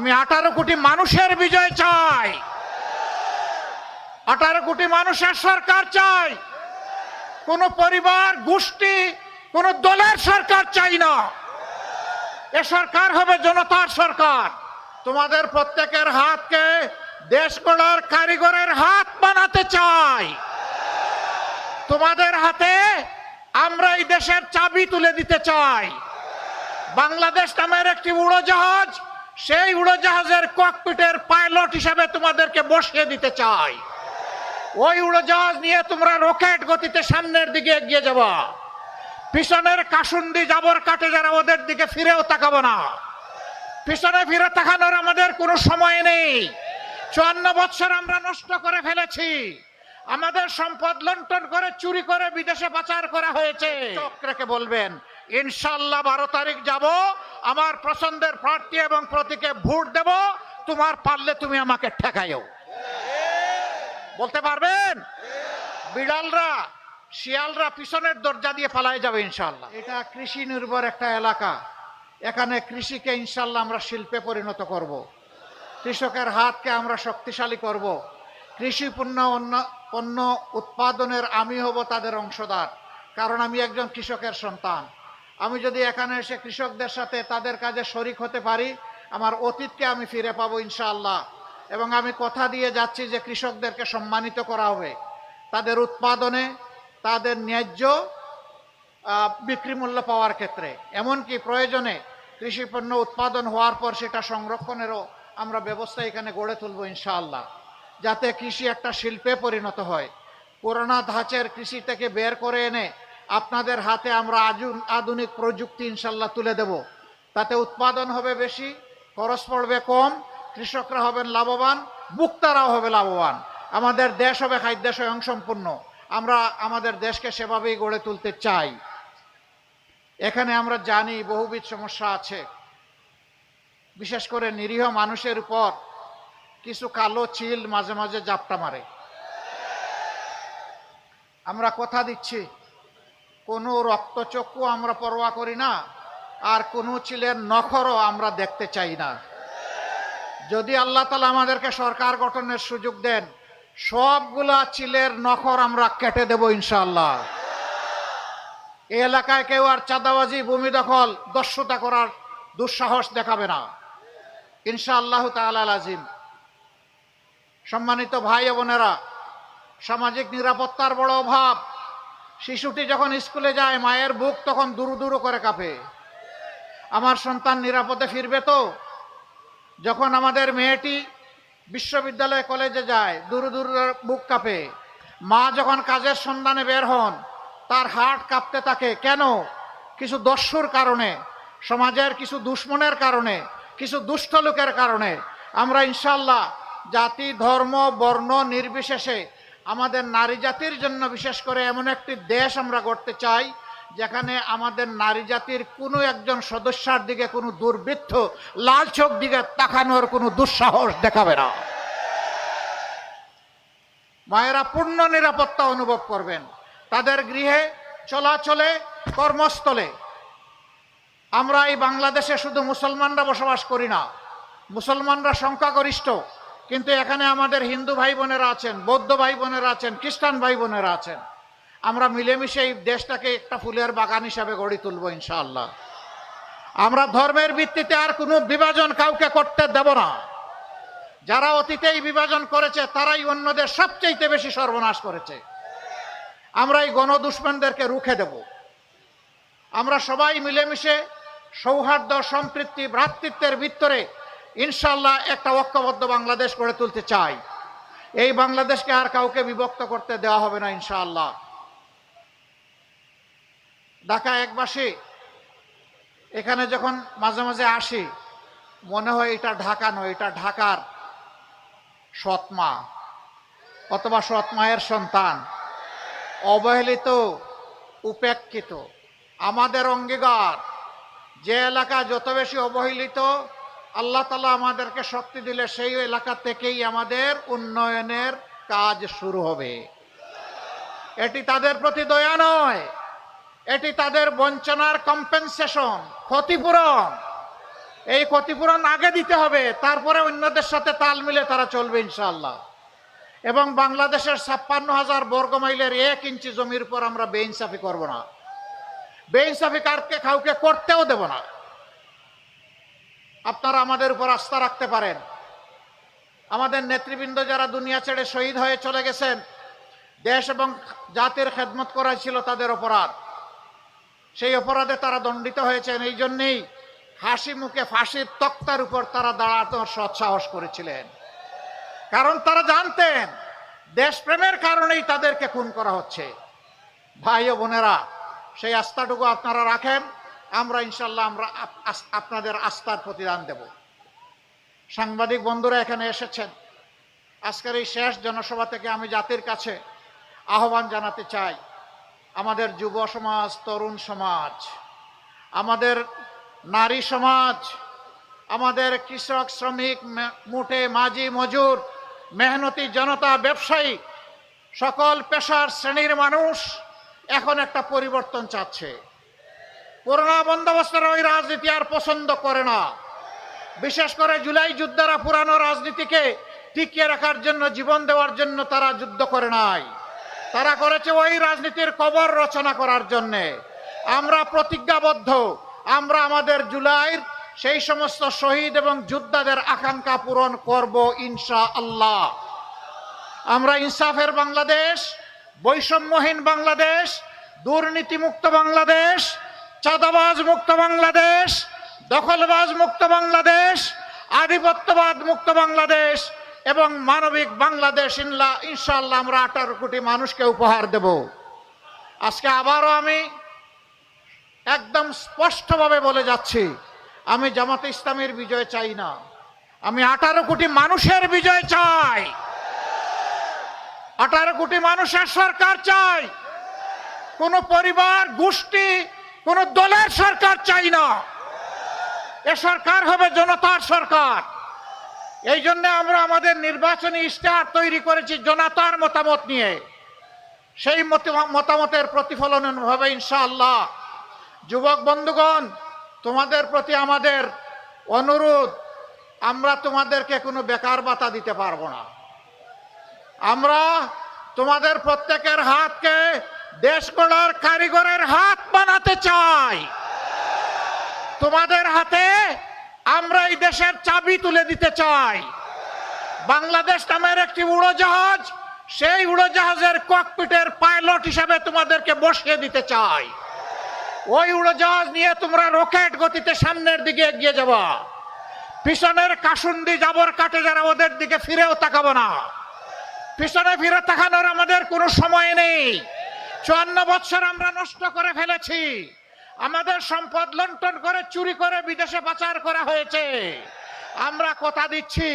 আমি 18 কোটি মানুষের বিজয় চাই, 18 কোটি মানুষের সরকার চাই। কোন পরিবার, গোষ্ঠী, কোন দলের সরকার চাই না। এ সরকার হবে জনতার সরকার। তোমাদের প্রত্যেকের হাতকে দেশ গড়ার কারিগরের হাত বানাতে চাই। তোমাদের হাতে আমরা এই দেশের চাবি তুলে দিতে চাই। বাংলাদেশ নামের একটি উড়োজাহাজ, সেই উড়োজাহাজের ককপিটের পাইলট হিসাবে তোমাদেরকে বসিয়ে দিতে চাই। ওই উড়োজাহাজ নিয়ে তোমরা রকেট গতিতে সামনের দিকে এগিয়ে যাবা। পিছনের কাসুন্দি জাবর কাটে যারা, ওদের দিকে ফিরেও তাকাবো না। পিছনে ফিরে তাকানোর আমাদের কোনো সময় নেই। 54 বছর আমরা নষ্ট করে ফেলেছি। আমাদের সম্পদ লুণ্ঠন করে, চুরি করে বিদেশে পাচার করা হয়েছে। চক্রকে বলবেন ইনশাআল্লাহ 12 তারিখ যাব, আমার পছন্দের প্রার্থী এবং প্রতীকে ভোট দেব, তোমার পারলে তুমি আমাকে ঠেকাইও। বলতে পারবেন? বিড়ালরা, শিয়ালরা পিছনের দরজা দিয়ে পালায় যাবে ইনশাআল্লাহ। এটা কৃষি নির্ভর একটা এলাকা। এখানে কৃষিকে ইনশাআল্লাহ আমরা শিল্পে পরিণত করব। কৃষকের হাতকে আমরা শক্তিশালী করব। কৃষি পণ্য উৎপাদনের আমি হব তাদের অংশদার, কারণ আমি একজন কৃষকের সন্তান। আমি যদি এখানে এসে কৃষকদের সাথে তাদের কাজে শরিক হতে পারি, আমার অতীতকে আমি ফিরে পাবো ইনশাআল্লাহ। এবং আমি কথা দিয়ে যাচ্ছি যে কৃষকদেরকে সম্মানিত করা হবে তাদের উৎপাদনে, তাদের ন্যায্য বিক্রি মূল্য পাওয়ার ক্ষেত্রে। এমনকি প্রয়োজনে কৃষি পণ্য উৎপাদন হওয়ার পর সেটা সংরক্ষণেরও আমরা ব্যবস্থা এখানে গড়ে তুলব ইনশাআল্লাহ, যাতে কৃষি একটা শিল্পে পরিণত হয়। পুরোনো ধাঁচের কৃষি থেকে বের করে এনে আপনাদের হাতে আমরা আধুনিক প্রযুক্তি ইনশাআল্লাহ তুলে দেব। তাতে উৎপাদন হবে বেশি, খরচ পড়বে কম, কৃষকরা হবেন লাভবান, ভোক্তারাও হবে লাভবান। আমাদের দেশ হবে খাদ্য স্বয়ংসম্পূর্ণ। আমরা আমাদের দেশকে সেভাবেই গড়ে তুলতে চাই। এখানে আমরা জানি বহুবিধ সমস্যা আছে, বিশেষ করে নিরীহ মানুষের উপর কিছু কালো চিল মাঝে মাঝে জাপটা মারে। আমরা কথা দিচ্ছি কোনো রক্তচক্ষু আমরা পরোয়া করি না, আর কোনো চিলের নখরও আমরা দেখতে চাই না। যদি আল্লাহ তাআলা আমাদেরকে সরকার গঠনের সুযোগ দেন, সবগুলা চিলের নখর আমরা কেটে দেব ইনশাআল্লাহ। এই এলাকায় কেউ আর চাঁদাবাজি, ভূমি দখল, দস্যুতা করার দুঃসাহস দেখাবে না ইনশাআল্লাহ তাআলা আজিম। সম্মানিত ভাই ও বোনেরা, সামাজিক নিরাপত্তার বড় অভাব। শিশুটি যখন স্কুলে যায়, মায়ের বুক তখন দুরু দুরু করে কাঁপে। আমার সন্তান নিরাপদে ফিরবে তো? যখন আমাদের মেয়েটি বিশ্ববিদ্যালয় কলেজে যায়, দুরু দুরু বুক কাঁপে। মা যখন কাজের সন্ধানে বের হন, তার হার্ট কাঁপতে থাকে। কেন? কিছু দস্যুর কারণে, সমাজের কিছু দুশ্মনের কারণে, কিছু দুষ্ট লোকের কারণে। আমরা ইনশাআল্লাহ জাতি, ধর্ম, বর্ণ নির্বিশেষে আমাদের নারী জাতির জন্য বিশেষ করে এমন একটি দেশ আমরা গড়তে চাই, যেখানে আমাদের নারী জাতির কোনো একজন সদস্যার দিকে কোনো দুর্বৃত্ত লাল চোখ দিকে তাকানোর কোনো দুঃসাহস দেখাবে না। মায়েরা পূর্ণ নিরাপত্তা অনুভব করবেন তাদের গৃহে, চলাচলে, কর্মস্থলে। আমরা এই বাংলাদেশে শুধু মুসলমানরা বসবাস করি না, মুসলমানরা সংখ্যাগরিষ্ঠ, কিন্তু এখানে আমাদের হিন্দু ভাই বোনেরা আছেন, বৌদ্ধ ভাই বোনেরা আছেন, খ্রিস্টান ভাই বোনেরা আছেন। আমরা মিলেমিশে এই দেশটাকে একটা ফুলের বাগান হিসাবে গড়ে তুলব ইনশাআল্লাহ। আমরা ধর্মের ভিত্তিতে আর কোনো বিভাজন কাউকে করতে দেব না। যারা অতীতে এই বিভাজন করেছে তারাই অন্যদের সবচেয়ে বেশি সর্বনাশ করেছে। আমরা এই গণদুশ্মনদেরকে রুখে দেব। আমরা সবাই মিলেমিশে সৌহার্দ্য, সম্প্রীতি, ভ্রাতৃত্বের ভিতরে ইনশাআল্লাহ একটা ঐক্যবদ্ধ বাংলাদেশ গড়ে তুলতে চাই। এই বাংলাদেশকে আর কাউকে বিভক্ত করতে দেওয়া হবে না ইনশাআল্লাহ। ঢাকা একবাসী এখানে যখন মাঝে মাঝে আসি, মনে হয় এটা ঢাকা নয়, এটা ঢাকার সৎমা অথবা সৎমায়ের সন্তান, অবহেলিত, উপেক্ষিত। আমাদের অঙ্গীকার, যে এলাকা যত বেশি অবহেলিত, আল্লাহ তাআলা আমাদেরকে শক্তি দিলে সেই এলাকা থেকেই আমাদের উন্নয়নের কাজ শুরু হবে। এটি তাদের প্রতি দয়া নয়, এটি তাদের বঞ্চনার কম্পেনসেশন, ক্ষতিপূরণ। এই ক্ষতিপূরণ আগে দিতে হবে, তারপরে অন্যদের সাথে তাল মিলে তারা চলবে ইনশাআল্লাহ। এবং বাংলাদেশের 56,000 বর্গ মাইলের 1 ইঞ্চি জমির উপর আমরা বেইনসাফি করব না, বেইনসাফি কাউকে করতেও দেব না। আপনারা আমাদের উপর আস্থা রাখতে পারেন। আমাদের নেতৃবৃন্দ যারা দুনিয়া ছেড়ে শহীদ হয়ে চলে গেছেন, দেশ এবং জাতির খেদমত করাই ছিল তাদের অপরাধ, সেই অপরাধে তারা দণ্ডিত হয়েছেন। এই জন্যেই হাসি মুখে ফাঁসির তক্তার উপর তারা দাঁড়ানোর সৎসাহস করেছিলেন, কারণ তারা জানতেন দেশপ্রেমের কারণেই তাদেরকে খুন করা হচ্ছে। ভাই ও বোনেরা, সেই আস্থাটুকু আপনারা রাখেন, আমরা ইনশাল্লাহ আপনাদের আস্থার প্রতিদান দেব। সাংবাদিক বন্ধুরা এখানে এসেছেন, আজকের এই শেষ জনসভা থেকে আমি জাতির কাছে আহ্বান জানাতে চাই, আমাদের যুব সমাজ, তরুণ সমাজ, আমাদের নারী সমাজ, আমাদের কৃষক, শ্রমিক, মুঠে মাঝি, মজুর, মেহনতি জনতা, ব্যবসায়ী, সকল পেশার শ্রেণীর মানুষ এখন একটা পরিবর্তন চাচ্ছে। পুরোনো বন্দোবস্তের ওই রাজনীতি আর পছন্দ করে না। বিশেষ করে জুলাই যোদ্ধারা পুরানো রাজনীতিকে টিকিয়ে রাখার জন্য, জীবন দেওয়ার জন্য তারা যুদ্ধ করে নাই, তারা করেছে ওই রাজনীতির কবর রচনা করার জন্যে। আমরা প্রতিজ্ঞাবদ্ধ, আমরা আমাদের জুলাইয়ের সেই সমস্ত শহীদ এবং যোদ্ধাদের আকাঙ্ক্ষা পূরণ করব ইনশাআল্লাহ। আমরা ইনসাফের বাংলাদেশ, বৈষম্যহীন বাংলাদেশ, দুর্নীতিমুক্ত বাংলাদেশ, চাঁদাবাজ মুক্ত বাংলাদেশ, দখলবাজ মুক্ত বাংলাদেশ, আধিপত্যবাদ মুক্ত বাংলাদেশ এবং মানবিক বাংলাদেশ ইনশাআল্লাহ আমরা 18 কোটি মানুষকে উপহার দেব। আজকে আবারও আমি একদম স্পষ্টভাবে বলে যাচ্ছি, আমি জামাতে ইসলামীর বিজয় চাই না, আমি 18 কোটি মানুষের বিজয় চাই। 18 কোটি মানুষের সরকার চাই, কোন পরিবার, গোষ্ঠী, কোন দলের সরকার চাই না। এ সরকার হবে জনতার সরকার। এই জন্য আমরা আমাদের নির্বাচনী ইশতেহার তৈরি করেছি জনতার মতামত নিয়ে। সেই মতামতের প্রতিফলন হবে ইনশাআল্লাহ। যুবক বন্ধুগণ, তোমাদের প্রতি আমাদের অনুরোধ, আমরা তোমাদেরকে কোনো বেকার ভাতা দিতে পারবো না। আমরা তোমাদের প্রত্যেকের হাতকে দেশ গড়ার কারিগরের হাত বানাতে চাই। তোমাদের হাতে আমরা এই দেশের চাবি তুলে দিতে চাই। বাংলাদেশ নামের একটি উড়োজাহাজ, সেই উড়োজাহাজের ককপিটের পাইলট হিসাবে তোমাদেরকে বসিয়ে দিতে চাই। ওই উড়োজাহাজ নিয়ে তোমরা রকেট গতিতে সামনের দিকে এগিয়ে যাবা। পিছনের কাসুন্দি জাবর কাটে যারা, ওদের দিকে ফিরেও তাকাবো না। পিছনে ফিরে তাকানোর আমাদের কোনো সময় নেই। 54 বছর আমরা নষ্ট করে ফেলেছি। আমাদের সম্পদ লুণ্ঠন করে, চুরি করে বিদেশে পাচার করা হয়েছে। আমরা কথা দিচ্ছি,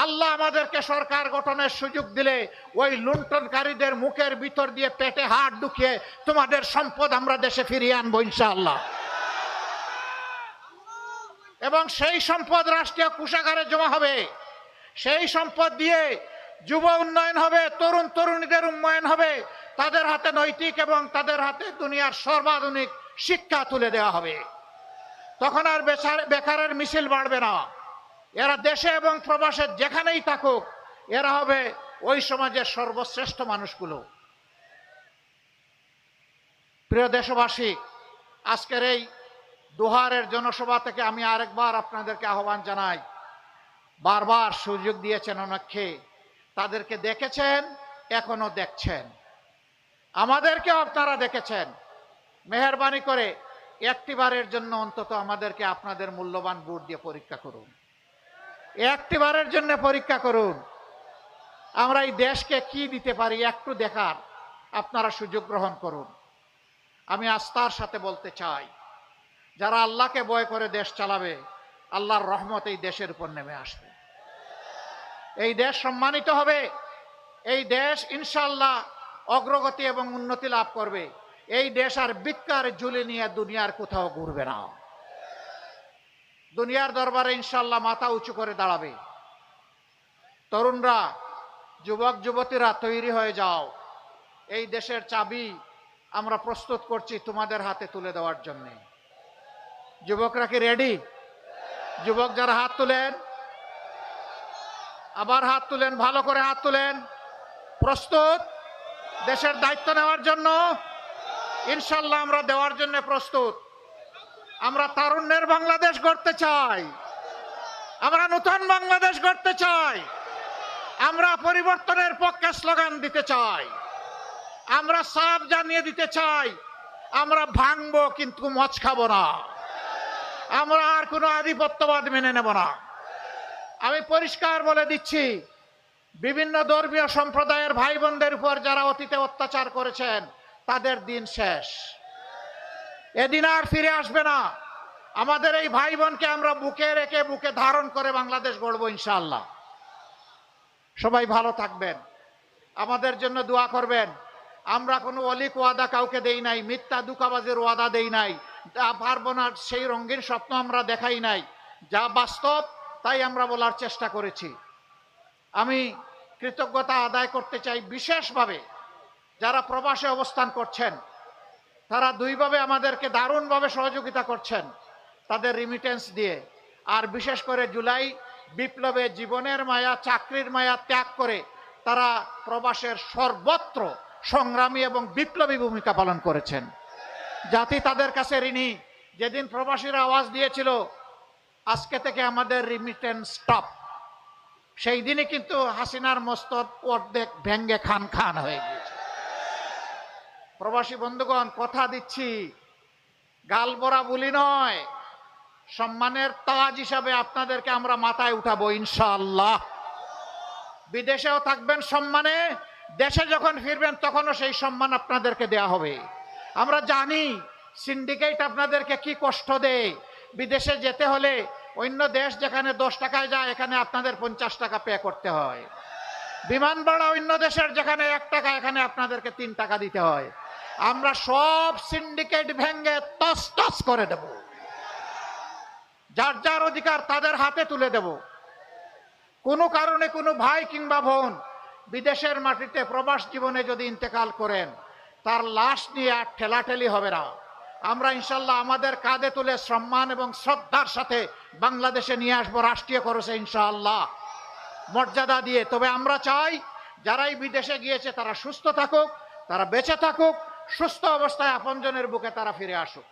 আল্লাহ আমাদেরকে সরকার গঠনের সুযোগ দিলে ওই লুণ্ঠনকারীদের মুখের ভিতর দিয়ে পেটে হাত ঢুকিয়ে তোমাদের সম্পদ আমরা দেশে ফিরিয়ে আনবো ইনশাআল্লাহ। এবং সেই সম্পদ রাষ্ট্রীয় কোষাগারে জমা হবে। সেই সম্পদ দিয়ে যুব উন্নয়ন হবে, তরুণ তরুণীদের উন্নয়ন হবে, তাদের হাতে নৈতিক এবং তাদের হাতে দুনিয়ার সর্বাধুনিক শিক্ষা তুলে দেওয়া হবে। তখন আর বেকারের মিছিল বাড়বে না। এরা দেশে এবং প্রবাসে যেখানেই থাকুক, এরা হবে ওই সমাজের সর্বশ্রেষ্ঠ মানুষগুলো। প্রিয় দেশবাসী, আজকের এই দোহারের জনসভা থেকে আমি আরেকবার আপনাদেরকে আহ্বান জানাই। বারবার সুযোগ দিয়েছেন অনেককে, তাদেরকে দেখেছেন, এখনো দেখছেন, আমাদেরকেও আপনারা দেখেছেন। মেহেরবানি করে একটিবারের জন্য অন্তত আমাদেরকে আপনাদের মূল্যবান ভোট দিয়ে পরীক্ষা করুন। একটিবারের জন্য পরীক্ষা করুন, আমরা এই দেশকে কি দিতে পারি একটু দেখার আপনারা সুযোগ গ্রহণ করুন। আমি আস্থার সাথে বলতে চাই, যারা আল্লাহকে ভয় করে দেশ চালাবে, আল্লাহর রহমত এই দেশের উপর নেমে আসবে। এই দেশ সম্মানিত হবে। এই দেশ ইনশাআল্লাহ অগ্রগতি এবং উন্নতি লাভ করবে। এই দেশ আর বিকার ঝুলে নিয়ে দুনিয়ার কোথাও ঘুরবে না। দুনিয়ার দরবারে ইনশাআল্লাহ মাথা উঁচু করে দাঁড়াবে। তরুণরা, যুবক যুবতীরা তৈরি হয়ে যাও। এই দেশের চাবি আমরা প্রস্তুত করছি তোমাদের হাতে তুলে দেওয়ার জন্য। যুবকরা কি রেডি? যুবক যারা হাত তুলেন, আবার হাত তুলেন, ভালো করে হাত তুলেন। প্রস্তুত দেশের দায়িত্ব নেওয়ার জন্য? ইনশাল্লাহ আমরা দেওয়ার জন্য প্রস্তুত। আমরা তারুণ্যের বাংলাদেশ গড়তে চাই, আমরা নতুন বাংলাদেশ গড়তে চাই, আমরা পরিবর্তনের পক্ষে স্লোগান দিতে চাই, আমরা সাফ জানিয়ে দিতে চাই আমরা ভাঙবো কিন্তু মদ খাবো না, আমরা আর কোনো আধিপত্যবাদ মেনে নেব না। আমি পরিষ্কার বলে দিচ্ছি, বিভিন্ন ধর্মীয় সম্প্রদায়ের ভাই বোনদের উপর যারা অতীতে অত্যাচার করেছেন তাদের দিন শেষ, এদিন আর ফিরে আসবে না। আমাদের এই ভাই বোনকে আমরা বুকে রেখে বুকে ধারণ করে বাংলাদেশ গড়বো ইনশাআল্লাহ। সবাই ভালো থাকবেন, আমাদের জন্য দোয়া করবেন। আমরা কোনো অলিক ওয়াদা কাউকে দেই নাই, মিথ্যা দুকাবাজের ওয়াদা দেই নাই, যা পারবো না সেই রঙিন স্বপ্ন আমরা দেখাই নাই, যা বাস্তব তাই আমরা বলার চেষ্টা করেছি। আমি কৃতজ্ঞতা আদায় করতে চাই বিশেষভাবে যারা প্রবাসে অবস্থান করছেন, তারা দুইভাবে আমাদেরকে দারুণভাবে সহযোগিতা করছেন, তাদের রিমিটেন্স দিয়ে। আর বিশেষ করে জুলাই বিপ্লবে জীবনের মায়া চাকরির মায়া ত্যাগ করে তারা প্রবাসের সর্বত্র সংগ্রামী এবং বিপ্লবী ভূমিকা পালন করেছেন। জাতি তাদের কাছে ঋণী। যেদিন প্রবাসীরা আওয়াজ দিয়েছিল আজকে থেকে আমাদের রিমিটেন্স স্টপ, সেই দিনই কিন্তু হাসিনার মস্তক অর্ধেক ভেঙ্গে খান খান হয়ে গিয়েছে। প্রবাসী বন্ধুগণ, কথা দিচ্ছি, গালবরা বলি নয়, সম্মানের তাজ হিসাবে আপনাদেরকে আমরা মাথায় উঠাবো ইনশাআল্লাহ। বিদেশেও থাকবেন সম্মানে, দেশে যখন ফিরবেন তখনও সেই সম্মান আপনাদেরকে দেয়া হবে। আমরা জানি সিন্ডিকেট আপনাদেরকে কি কষ্ট দেয়। বিদেশে যেতে হলে অন্য দেশ যেখানে 10 টাকায় যায় এখানে আপনাদের 50 টাকা পে করতে হয়। বিমান ভাড়া অন্য দেশের যেখানে 1 টাকা, এখানে আপনাদেরকে 3 টাকা দিতে হয়। আমরা সব সিন্ডিকেট ভেঙে তস তস করে দেব, যার যার অধিকার তাদের হাতে তুলে দেব। কোনো কারণে কোনো ভাই কিংবা বোন বিদেশের মাটিতে প্রবাস জীবনে যদি ইন্তেকাল করেন, তার লাশ নিয়ে আর ঠেলাঠেলি হবে না। আমরা ইনশাল্লাহ আমাদের কাঁধে তুলে সম্মান এবং শ্রদ্ধার সাথে বাংলাদেশে নিয়ে আসবো, রাষ্ট্রীয় খরচে ইনশাআল্লাহ, মর্যাদা দিয়ে। তবে আমরা চাই যারাই বিদেশে গিয়েছে তারা সুস্থ থাকুক, তারা বেঁচে থাকুক, সুস্থ অবস্থায় আপনজনের বুকে তারা ফিরে আসুক।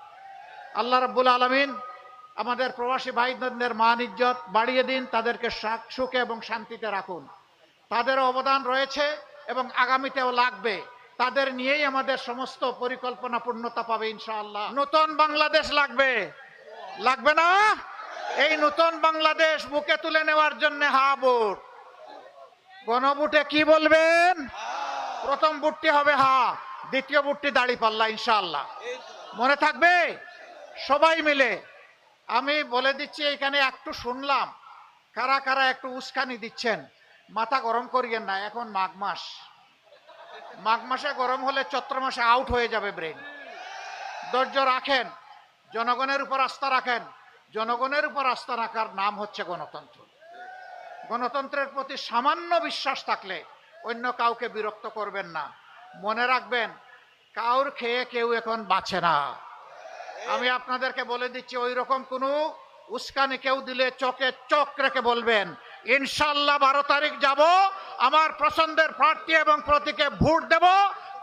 আল্লাহ রাব্বুল আলামিন আমাদের প্রবাসী ভাইদের মান ইজ্জত বাড়িয়ে দিন, তাদেরকে সুখে এবং শান্তিতে রাখুন। তাদেরও অবদান রয়েছে এবং আগামীতেও লাগবে। তাদের নিয়েই আমাদের সমস্ত পরিকল্পনা পূর্ণতা পাবে ইনশাআল্লাহ। নতুন বাংলাদেশ লাগবে, লাগবে না? এই নতুন বাংলাদেশ বুকে তুলে নেওয়ার জন্য হা ভোট। গণভোটে কি বলবেন? প্রথম ভোটটি হবে হা, দ্বিতীয় ভোটটি দাঁড়িপাল্লা ইনশাআল্লাহ। মনে থাকবে? সবাই মিলে আমি বলে দিচ্ছি, এখানে একটু শুনলাম কারা কারা একটু উস্কানি দিচ্ছেন, মাথা গরম করিয়েন না। এখন মাঘ মাস, মাঘ মাসে গরম হলে চৈত্র মাসে আউট হয়ে যাবে ব্রেন। ধৈর্য রাখেন, জনগণের উপর আস্থা রাখেন। জনগণের উপর আস্থা রাখার নাম হচ্ছে গণতন্ত্র। গণতন্ত্রের প্রতি সামান্য বিশ্বাস থাকলে অন্য কাউকে বিরক্ত করবেন না। মনে রাখবেন, কাউর খেয়ে কেউ এখন বাঁচে না। আমি আপনাদেরকে বলে দিচ্ছি, ওই রকম কোনো উস্কানি কেউ দিলে চোখে চোখ রেখে বলবেন ইনশাআল্লাহ 12 তারিখ যাব, আমার পছন্দের প্রার্থী এবং প্রতীকে ভোট দেব,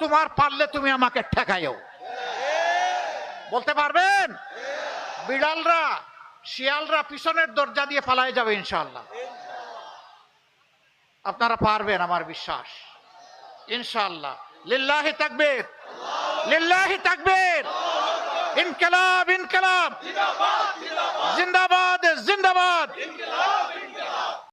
তোমার পারলে তুমি আমাকে ঠেকাইও। বলতে পারবেন? বিড়ালরা শিয়ালরা পিছনের দরজা দিয়ে পালায় যাবে ইনশাআল্লাহ। আপনারা পারবেন, আমার বিশ্বাস ইনশাআল্লাহ। লিল্লাহি তাকবীর, লিল্লাহি তাকবীর, ইনকিলাব ইনকিলাব।